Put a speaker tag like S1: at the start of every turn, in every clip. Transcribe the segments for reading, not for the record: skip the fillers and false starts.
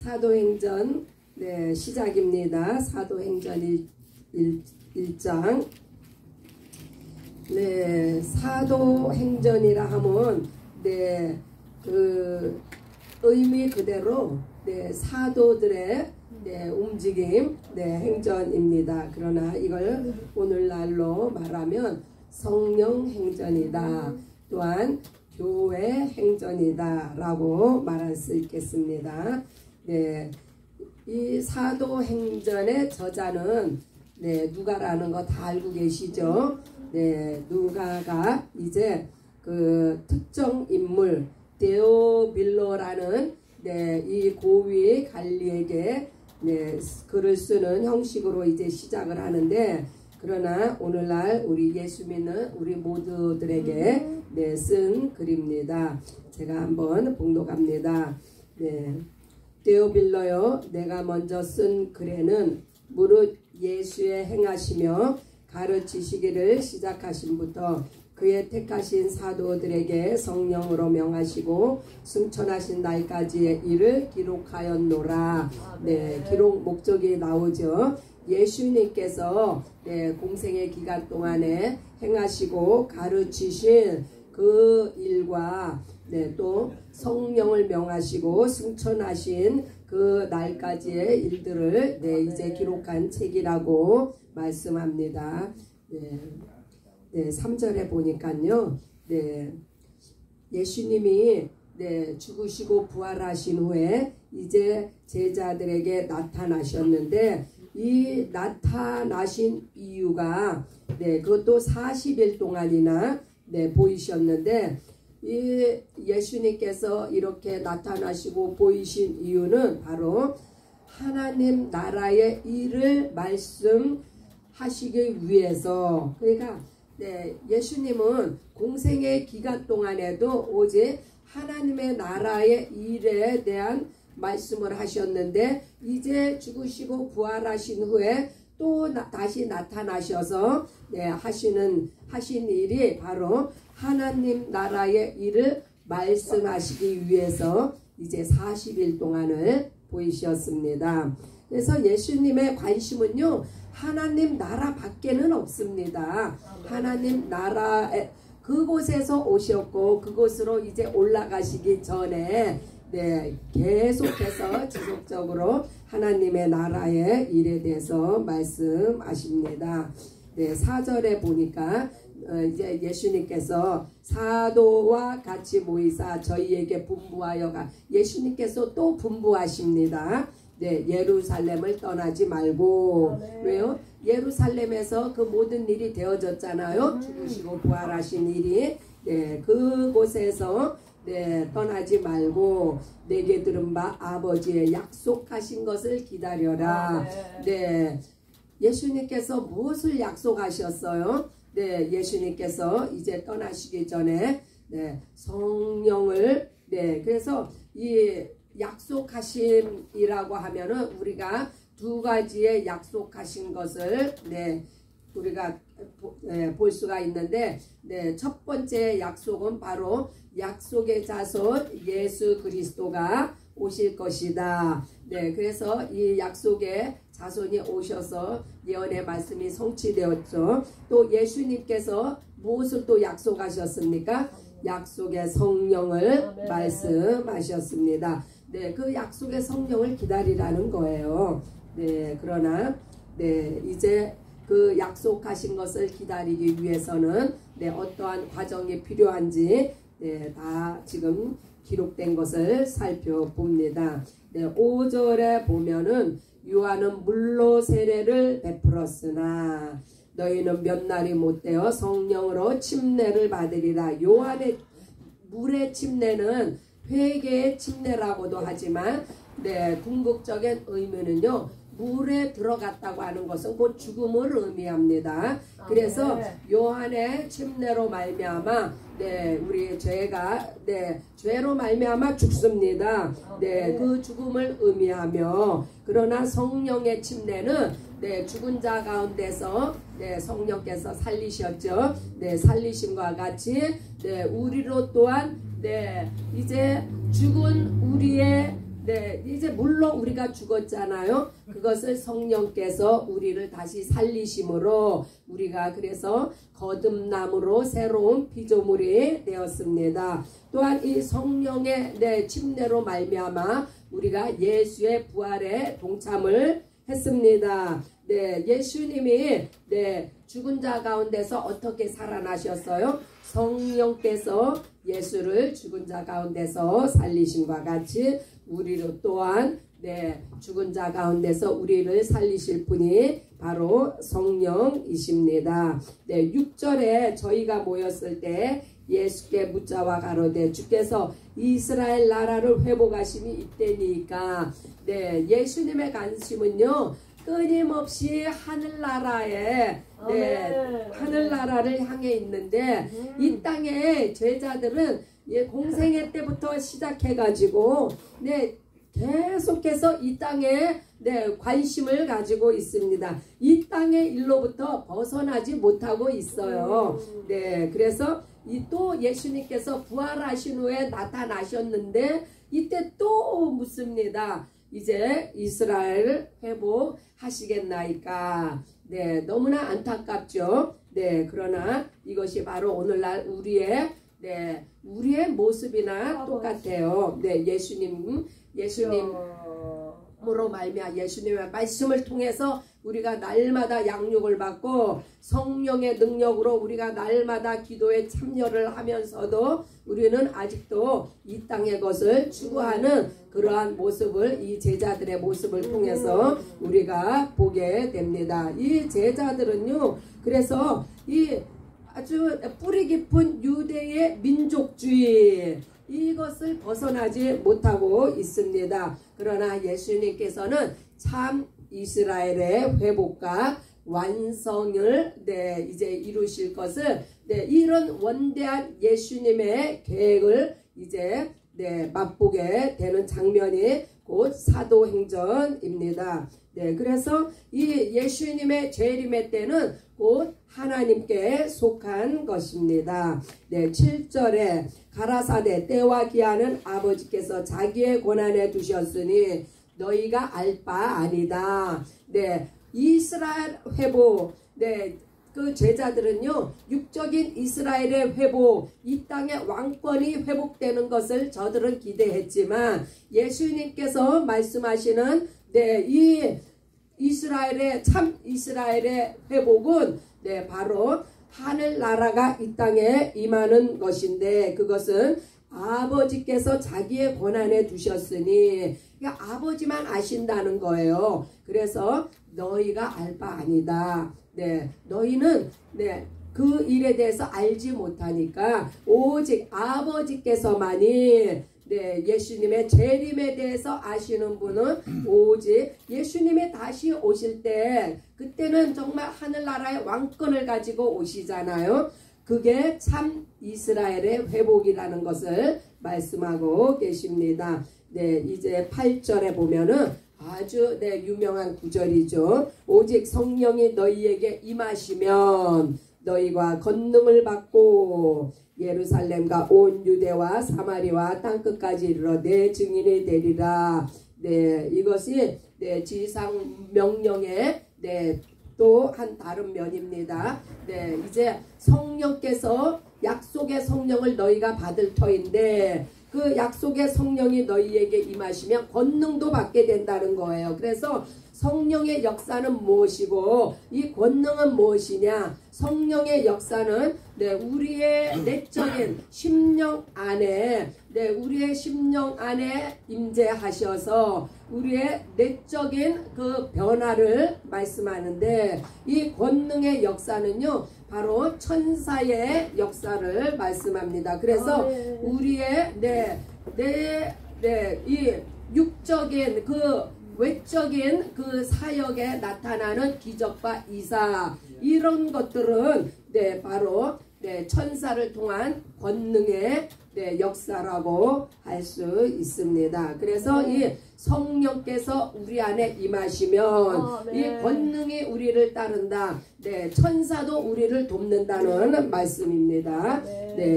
S1: 사도행전 네, 시작입니다. 사도행전 1장. 네, 사도행전이라 하면 네, 그 의미 그대로 네, 사도들의 네, 움직임, 네, 행전입니다. 그러나 이걸 오늘날로 말하면 성령 행전이다. 또한 교회 행전이다 라고 말할 수 있겠습니다. 네, 이 사도행전의 저자는 네, 누가라는 거 다 알고 계시죠? 네, 누가가 이제 그 특정 인물 데오빌로라는 네, 이 고위 관리에게 네, 글을 쓰는 형식으로 이제 시작을 하는데, 그러나 오늘날 우리 예수 믿는 우리 모두들에게 네, 쓴 글입니다. 제가 한번 봉독합니다. 네, 데오빌로여, 내가 먼저 쓴 글에는 무릇 예수의 행하시며 가르치시기를 시작하신부터 그의 택하신 사도들에게 성령으로 명하시고 승천하신 날까지의 일을 기록하였노라. 네, 기록 목적이 나오죠. 예수님께서 네, 공생의 기간 동안에 행하시고 가르치신 그 일과 네, 또 성령을 명하시고 승천하신 그 날까지의 일들을 네, 이제 기록한 책이라고 말씀합니다. 네. 네, 3절에 보니까요. 네, 예수님이 네, 죽으시고 부활하신 후에 이제 제자들에게 나타나셨는데, 이 나타나신 이유가 네, 그것도 40일 동안이나 네, 보이셨는데, 이 예수님께서 이렇게 나타나시고 보이신 이유는 바로 하나님 나라의 일을 말씀하시기 위해서. 그러니까 네, 예수님은 공생의 기간 동안에도 오직 하나님의 나라의 일에 대한 말씀을 하셨는데, 이제 죽으시고 부활하신 후에 또 다시 나타나셔서 네, 하신 일이 바로 하나님 나라의 일을 말씀하시기 위해서 이제 40일 동안을 보이셨습니다. 그래서 예수님의 관심은요, 하나님 나라 밖에는 없습니다. 하나님 나라에 그곳에서 오셨고 그곳으로 이제 올라가시기 전에 네, 계속해서 지속적으로 하나님의 나라의 일에 대해서 말씀하십니다. 네, 4절에 보니까 이제 예수님께서 사도와 같이 모이사 저희에게 분부하여 예수님께서 또 분부하십니다. 네, 예루살렘을 떠나지 말고. 왜요? 예루살렘에서 그 모든 일이 되어졌잖아요. 죽으시고 부활하신 일이. 네, 그곳에서 네, 떠나지 말고 내게 들은 바 아버지의 약속하신 것을 기다려라. 네, 예수님께서 무엇을 약속하셨어요? 네, 예수님께서 이제 떠나시기 전에 네, 성령을 네, 그래서 이 약속하심이라고 하면은 우리가 두 가지의 약속하신 것을 네, 우리가 볼 수가 있는데, 네, 첫 번째 약속은 바로 약속의 자손 예수 그리스도가 오실 것이다. 네, 그래서 이 약속의 자손이 오셔서 예언의 말씀이 성취되었죠. 또 예수님께서 무엇을 또 약속하셨습니까? 약속의 성령을 말씀하셨습니다. 네, 그 약속의 성령을 기다리라는 거예요. 네, 그러나 네, 이제 그 약속하신 것을 기다리기 위해서는 네, 어떠한 과정이 필요한지 네, 다 지금 기록된 것을 살펴봅니다. 네, 5절에 보면은 요한은 물로 세례를 베풀었으나 너희는 몇 날이 못되어 성령으로 침례를 받으리라. 요한의 물의 침례는 회개의 침례라고도 하지만 네, 궁극적인 의미는요, 물에 들어갔다고 하는 것은 곧 죽음을 의미합니다. 그래서 요한의 침례로 말미암아 네, 우리 죄가 네, 죄로 말미암아 죽습니다. 네, 그 죽음을 의미하며, 그러나 성령의 침례는 네, 죽은 자 가운데서 네, 성령께서 살리셨죠. 네, 살리심과 같이 네, 우리로 또한 네, 이제 죽은 우리의 네, 이제 물론 우리가 죽었잖아요. 그것을 성령께서 우리를 다시 살리심으로 우리가 그래서 거듭남으로 새로운 피조물이 되었습니다. 또한 이 성령의 침례로 말미암아 우리가 예수의 부활에 동참을 했습니다. 네, 예수님이 죽은 자 가운데서 어떻게 살아나셨어요? 성령께서 예수를 죽은 자 가운데서 살리심과 같이 우리로 또한 죽은 자 가운데서 우리를 살리실 분이 바로 성령이십니다. 6절에 저희가 모였을 때 예수께 묻자와 가로되 주께서 이스라엘 나라를 회복하심이 이때니까. 예수님의 관심은요 끊임없이 하늘나라에 하늘나라를 향해 있는데 이 땅의 제자들은 공생애 때부터 시작해가지고 계속해서 이 땅에 관심을 가지고 있습니다. 이 땅의 일로부터 벗어나지 못하고 있어요. 그래서 또 예수님께서 부활하신 후에 나타나셨는데 이때 또 묻습니다. 이제 이스라엘을 회복하시겠나이까. 너무나 안타깝죠. 그러나 이것이 바로 오늘날 우리의 모습이나 똑같아요. 예수님으로 말미암아 예수님의 말씀을 통해서 우리가 날마다 양육을 받고 성령의 능력으로 우리가 날마다 기도에 참여를 하면서도 우리는 아직도 이 땅의 것을 추구하는 그러한 모습을 이 제자들의 모습을 통해서 우리가 보게 됩니다. 이 제자들은요 그래서 이 아주 뿌리 깊은 유대의 민족주의 이것을 벗어나지 못하고 있습니다. 그러나 예수님께서는 참 이스라엘의 회복과 완성을 이제 이루실 것을 이런 원대한 예수님의 계획을 이제 맛보게 되는 장면이 곧 사도행전입니다. 그래서 이 예수님의 재림의 때는 곧 하나님께 속한 것입니다. 7절에 가라사대 때와 기한은 아버지께서 자기의 권한에 두셨으니 너희가 알 바 아니다. 이스라엘 회복. 그 제자들은요 육적인 이스라엘의 회복, 이 땅의 왕권이 회복되는 것을 저들은 기대했지만 예수님께서 말씀하시는 이 이스라엘의 참 이스라엘의 회복은 바로 하늘나라가 이 땅에 임하는 것인데 그것은 아버지께서 자기의 권한에 두셨으니 그러니까 아버지만 아신다는 거예요. 그래서 너희가 알 바 아니다. 너희는 그 일에 대해서 알지 못하니까 오직 아버지께서만이 예수님의 재림에 대해서 아시는 분은 오직 예수님이 다시 오실 때 그때는 정말 하늘나라의 왕권을 가지고 오시잖아요. 그게 참 이스라엘의 회복이라는 것을 말씀하고 계십니다. 이제 8절에 보면은 아주 유명한 구절이죠. 오직 성령이 너희에게 임하시면 너희가 권능을 받고 예루살렘과 온 유대와 사마리와 땅끝까지 이르러 내 증인이 되리라. 이것이 지상 명령의 또 한 다른 면입니다. 이제 성령께서 약속의 성령을 너희가 받을 터인데 그 약속의 성령이 너희에게 임하시면 권능도 받게 된다는 거예요. 그래서 성령의 역사는 무엇이고 이 권능은 무엇이냐? 성령의 역사는 우리의 내적인 심령 안에 우리의 심령 안에 임재하셔서 우리의 내적인 그 변화를 말씀하는데 이 권능의 역사는요 바로 천사의 역사를 말씀합니다. 그래서 우리의 이 육적인 그 외적인 그 사역에 나타나는 기적과 이사 이런 것들은 바로 천사를 통한 권능의 역사라고 할 수 있습니다. 그래서 이 성령께서 우리 안에 임하시면 이 권능이 우리를 따른다. 천사도 우리를 돕는다는 말씀입니다.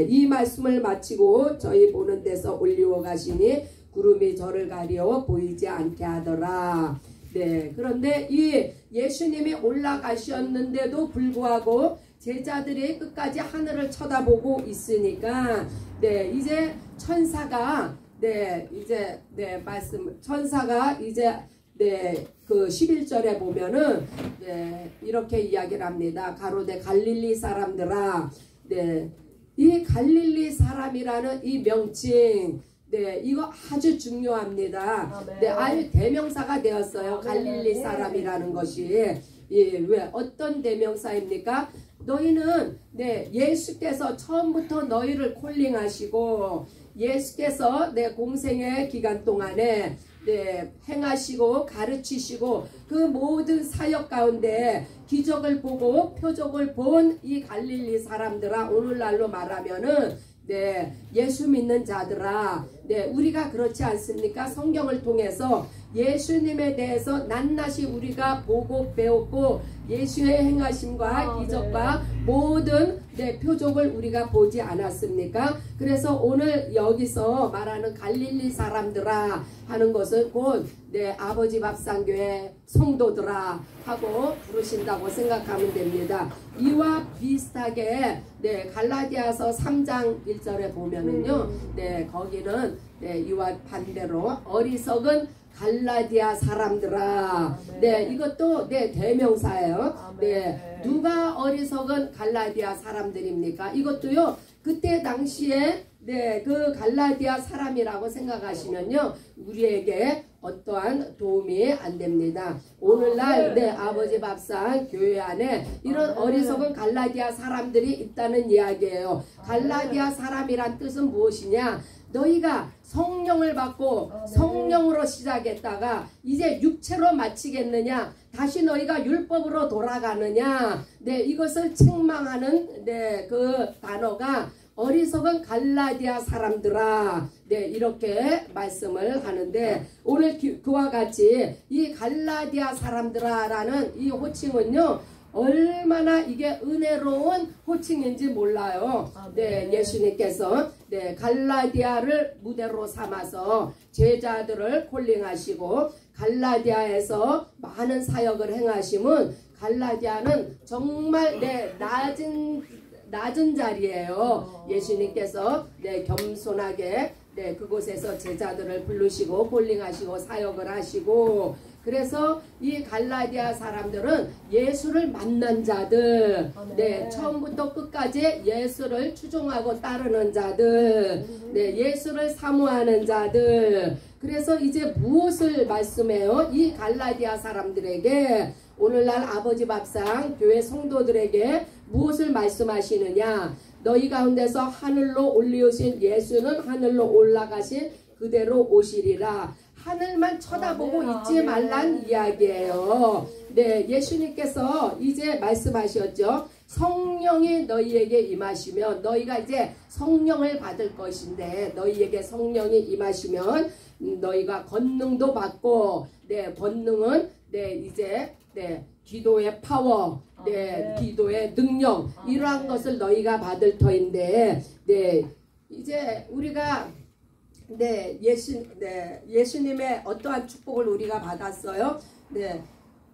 S1: 이 말씀을 마치고 저희 보는 데서 올리워 가시니 구름이 저를 가려 보이지 않게 하더라. 네, 그런데 이 예수님이 올라가셨는데도 불구하고 제자들이 끝까지 하늘을 쳐다보고 있으니까 네, 이제 천사가 천사가 이제 그 11절에 보면은 이렇게 이야기를 합니다. 가로되 갈릴리 사람들아, 이 갈릴리 사람이라는 이 명칭, 이거 아주 중요합니다. 아주 대명사가 되었어요. 갈릴리 사람이라는 것이. 왜 어떤 대명사입니까? 너희는 예수께서 처음부터 너희를 콜링하시고 예수께서 내 공생의 기간 동안에 행하시고 가르치시고 그 모든 사역 가운데 기적을 보고 표적을 본 이 갈릴리 사람들아, 오늘날로 말하면은 예수 믿는 자들아, 우리가 그렇지 않습니까? 성경을 통해서 예수님에 대해서 낱낱이 우리가 보고 배웠고 예수의 행하심과 기적과 모든 표적을 우리가 보지 않았습니까? 그래서 오늘 여기서 말하는 갈릴리 사람들아 하는 것은 곧 아버지 밥상교회 성도들아 하고 부르신다고 생각하면 됩니다. 이와 비슷하게 갈라디아서 3장 1절에 보면은요, 거기는 이와 반대로 어리석은 갈라디아 사람들아, 이것도 대명사예요. 누가 어리석은 갈라디아 사람들입니까? 이것도요, 그때 당시에 그 갈라디아 사람이라고 생각하시면요, 우리에게 어떠한 도움이 안 됩니다. 오늘날 아버지 밥상 교회 안에 이런 어리석은 갈라디아 사람들이 있다는 이야기예요. 갈라디아 사람이란 뜻은 무엇이냐? 너희가 성령을 받고 성령으로 시작했다가 이제 육체로 마치겠느냐? 다시 너희가 율법으로 돌아가느냐? 이것을 책망하는 그 단어가 어리석은 갈라디아 사람들아, 이렇게 말씀을 하는데, 오늘 그와 같이 이 갈라디아 사람들아라는 이 호칭은요, 얼마나 이게 은혜로운 호칭인지 몰라요. 예수님께서 갈라디아를 무대로 삼아서 제자들을 콜링하시고 갈라디아에서 많은 사역을 행하심은, 갈라디아는 정말 낮은 자리예요. 예수님께서 겸손하게 그곳에서 제자들을 부르시고 콜링하시고 사역을 하시고, 그래서 이 갈라디아 사람들은 예수를 만난 자들, 처음부터 끝까지 예수를 추종하고 따르는 자들, 예수를 사모하는 자들. 그래서 이제 무엇을 말씀해요? 이 갈라디아 사람들에게, 오늘날 아버지 밥상 교회 성도들에게 무엇을 말씀하시느냐? 너희 가운데서 하늘로 올리우신 예수는 하늘로 올라가신 그대로 오시리라. 하늘만 쳐다보고 있지 말란 이야기예요. 예수님께서 이제 말씀하셨죠. 성령이 너희에게 임하시면, 너희가 이제 성령을 받을 것인데, 너희에게 성령이 임하시면 너희가 권능도 받고, 권능은 이제 기도의 파워, 기도의 능력, 이러한 것을 너희가 받을 터인데, 이제 우리가 예수님의 어떠한 축복을 우리가 받았어요?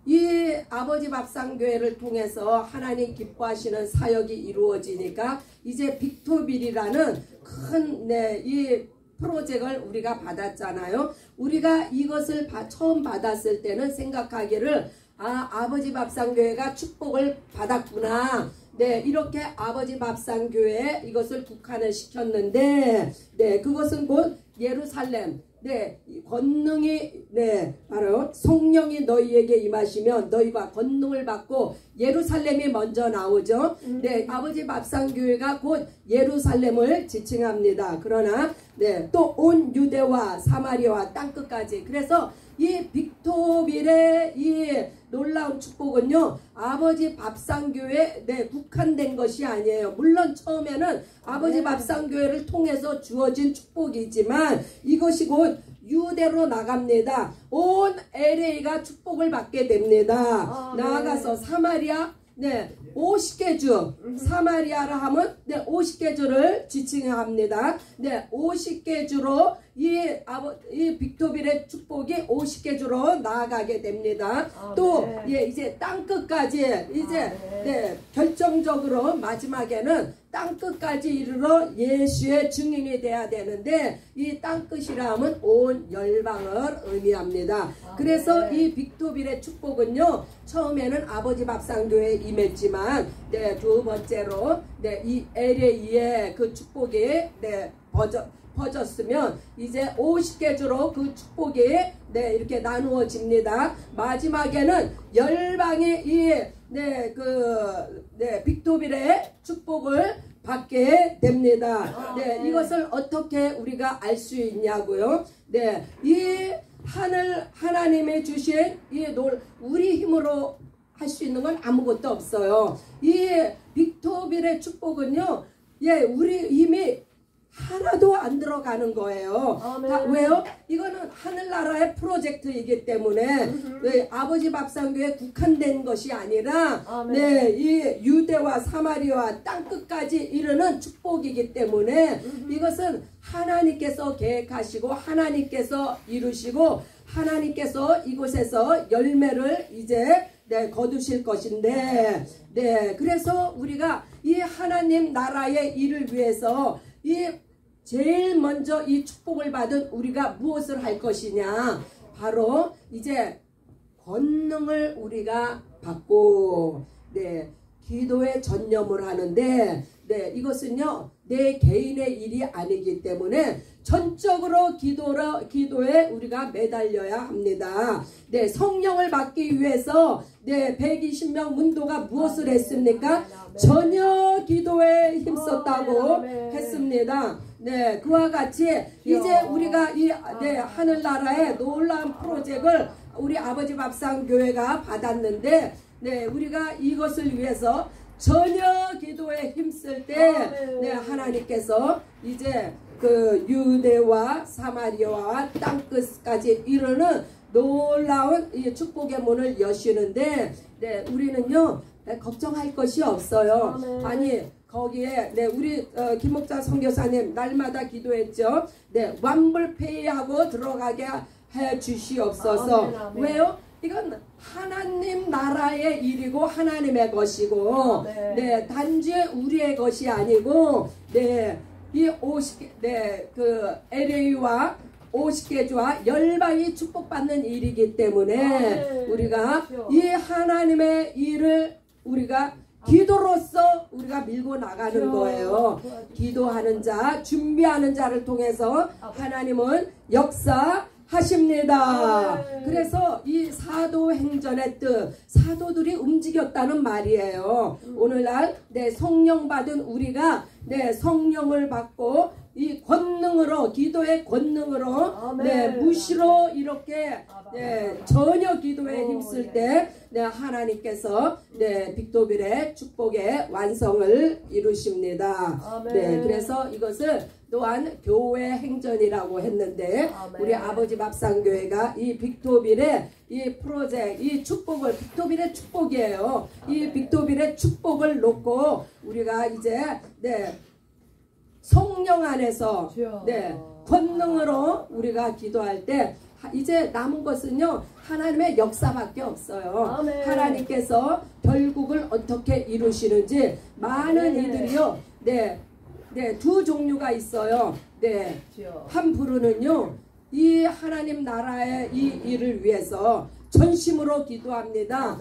S1: 이 아버지 밥상교회를 통해서 하나님 기뻐하시는 사역이 이루어지니까 이제 빅토빌이라는 큰 이 프로젝트를 우리가 받았잖아요. 우리가 이것을 처음 받았을 때는 생각하기를, 아버지 밥상교회가 축복을 받았구나. 이렇게 아버지 밥상교회에 이것을 국한을 시켰는데, 그것은 곧 예루살렘, 권능이, 바로 성령이 너희에게 임하시면 너희가 권능을 받고, 예루살렘이 먼저 나오죠. 아버지 밥상교회가 곧 예루살렘을 지칭합니다. 그러나 또 온 유대와 사마리아와 땅끝까지. 그래서 이 빅토빌의 이 놀라운 축복은요, 아버지 밥상교회에 국한된 것이 아니에요. 물론 처음에는 아버지 밥상교회를 통해서 주어진 축복이지만 이것이 곧 유대로 나갑니다. 온 LA가 축복을 받게 됩니다. 나아가서 사마리아, 50개 주, 사마리아라 하면 50개 주를 지칭합니다. 50개 주로 이 빅토빌의 축복이 50개주로 나아가게 됩니다. 또 이제 땅끝까지 이제 결정적으로 마지막에는 땅끝까지 이르러 예수의 증인이 돼야 되는데 이 땅끝이라면 온 열방을 의미합니다. 그래서 이 빅토빌의 축복은요, 처음에는 아버지 밥상교회에 임했지만 두 번째로 이 LA의 그 축복이 퍼졌으면 이제 50개주로 그 축복이 이렇게 나누어집니다. 마지막에는 열방이 빅토빌의 축복을 받게 됩니다. 이것을 어떻게 우리가 알 수 있냐고요? 이 하나님이 주신 우리 힘으로 할 수 있는 건 아무것도 없어요. 이 빅토빌의 축복은요, 우리 힘이 하나도 안 들어가는 거예요. 왜요? 이거는 하늘나라의 프로젝트이기 때문에 아버지 밥상교에 국한된 것이 아니라 이 유대와 사마리아와 땅끝까지 이르는 축복이기 때문에 이것은 하나님께서 계획하시고 하나님께서 이루시고 하나님께서 이곳에서 열매를 이제 거두실 것인데 그래서 우리가 이 하나님 나라의 일을 위해서 제일 먼저 이 축복을 받은 우리가 무엇을 할 것이냐, 바로 이제 권능을 우리가 받고 기도에 전념을 하는데 이것은요 내 개인의 일이 아니기 때문에 전적으로 기도에 우리가 매달려야 합니다. 성령을 받기 위해서 120명 문도가 무엇을 했습니까? 전혀 기도에 힘썼다고 했습니다. 그와 같이 이제 우리가 이 하늘나라의 놀라운 프로젝트를 우리 아버지 밥상교회가 받았는데 우리가 이것을 위해서 전혀 기도에 힘쓸 때 하나님께서 이제 그 유대와 사마리아와 땅끝까지 이르는 놀라운 이 축복의 문을 여시는데 우리는요 걱정할 것이 없어요. 아니 거기에 우리 김 목자 선교사님 날마다 기도했죠. 완불페이하고 들어가게 해 주시옵소서. 왜요? 이건 하나님 나라의 일이고 하나님의 것이고 단지 우리의 것이 아니고 이 50개 그 LA와 50개주와 열방이 축복받는 일이기 때문에 우리가 이 하나님의 일을 우리가 기도로서 우리가 밀고 나가는 거예요. 기도하는 자, 준비하는 자를 통해서 하나님은 역사하십니다. 그래서 이 사도행전의 뜻, 사도들이 움직였다는 말이에요. 오늘날 성령 받은 우리가 성령을 받고 이 권능으로, 기도의 권능으로 무시로 이렇게 전혀 기도에 힘쓸 때 하나님께서 빅토빌의 축복의 완성을 이루십니다. 그래서 이것을 또한 교회 행전이라고 했는데 우리 아버지 밥상교회가 이 빅토빌의 이 프로젝트, 이 축복을, 빅토빌의 축복이에요. 이 빅토빌의 축복을 놓고 우리가 이제 성령 안에서 권능으로 우리가 기도할 때 이제 남은 것은요 하나님의 역사밖에 없어요. 하나님께서 결국을 어떻게 이루시는지 많은 이들이요 두 종류가 있어요. 한 부류는요 이 하나님 나라의 이 일을 위해서 전심으로 기도합니다.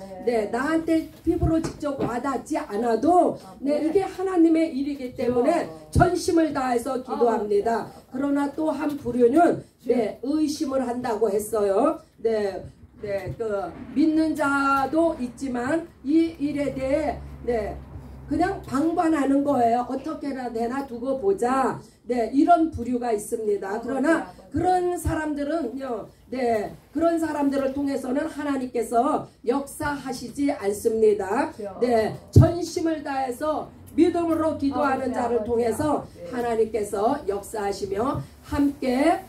S1: 나한테 피부로 직접 와닿지 않아도 이게 하나님의 일이기 때문에 전심을 다해서 기도합니다. 그러나 또 한 부류는 의심을 한다고 했어요. 그 믿는 자도 있지만 이 일에 대해 그냥 방관하는 거예요. 어떻게나 되나 두고 보자. 이런 부류가 있습니다. 그러나 그런 사람들은요, 그런 사람들을 통해서는 하나님께서 역사하시지 않습니다. 전심을 다해서 믿음으로 기도하는 자를 통해서 하나님께서 역사하시며 함께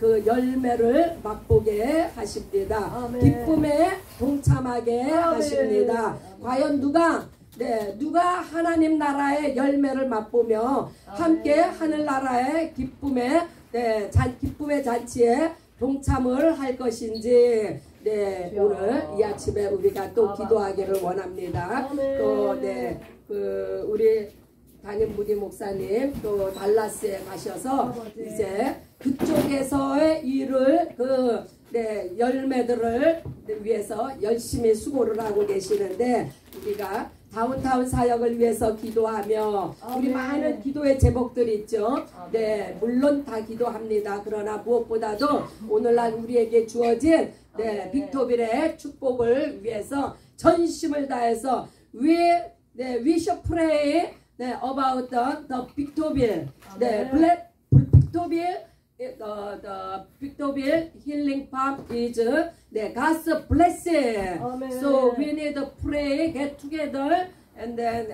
S1: 그 열매를 맛보게 하십니다. 기쁨에 동참하게 하십니다. 과연 누가 하나님 나라의 열매를 맛보며 함께 하늘나라의 기쁨에 네, 기쁨의 잔치에 동참을 할 것인지 네, 오늘 이 아침에 우리가 또 기도하기를 원합니다. 또 네, 우리 담임 무디 목사님 또 달라스에 가셔서 이제 그쪽에서의 일을 네, 열매들을 위해서 열심히 수고를 하고 계시는데 우리가 다운타운 사역을 위해서 기도하며 우리 많은 기도의 제목들이 있죠. 네, 물론 다 기도합니다. 그러나 무엇보다도 오늘날 우리에게 주어진 네, 빅토빌의 축복을 위해서 전심을 다해서 we should pray 네, about the Victorville, the Victorville, the Victorville healing farm is the God's blessing. So we need to pray, get together, and then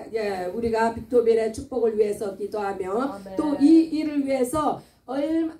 S1: 우리가 빅토빌의 축복을 위해서 기도하며 또 이 일을 위해서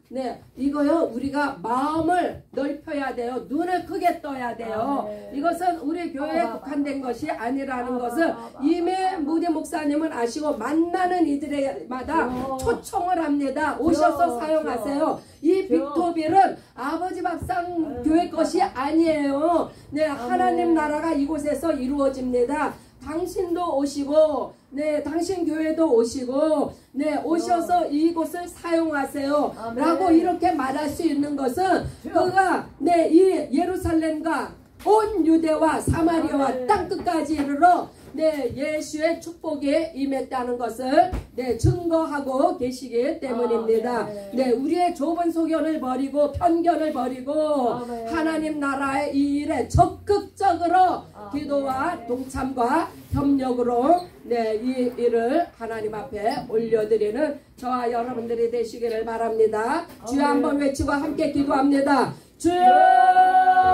S1: 네, 이거요 우리가 마음을 넓혀야 돼요. 눈을 크게 떠야 돼요. 이것은 우리 교회에 국한된 것이 아니라는 것을 이미 무디 목사님은 아시고 만나는 이들마다 초청을 합니다. 오셔서 사용하세요. 이 빅토빌은 아버지 밥상 교회 것이 아니에요. 네, 하나님 나라가 이곳에서 이루어집니다. 당신도 오시고 네, 당신 교회도 오시고 네, 오셔서 이곳을 사용하세요 라고 이렇게 말할 수 있는 것은 그가 네, 이 예루살렘과 온 유대와 사마리아와 땅끝까지 이르러 네, 예수의 축복이 임했다는 것을 네, 증거하고 계시기 때문입니다. 네, 우리의 좁은 소견을 버리고 편견을 버리고 하나님 나라의 이 일에 적극적으로 기도와 동참과 협력으로 네, 이 일을 하나님 앞에 올려드리는 저와 여러분들이 되시기를 바랍니다. 주여 한번 외치고 함께 기도합니다. 주여!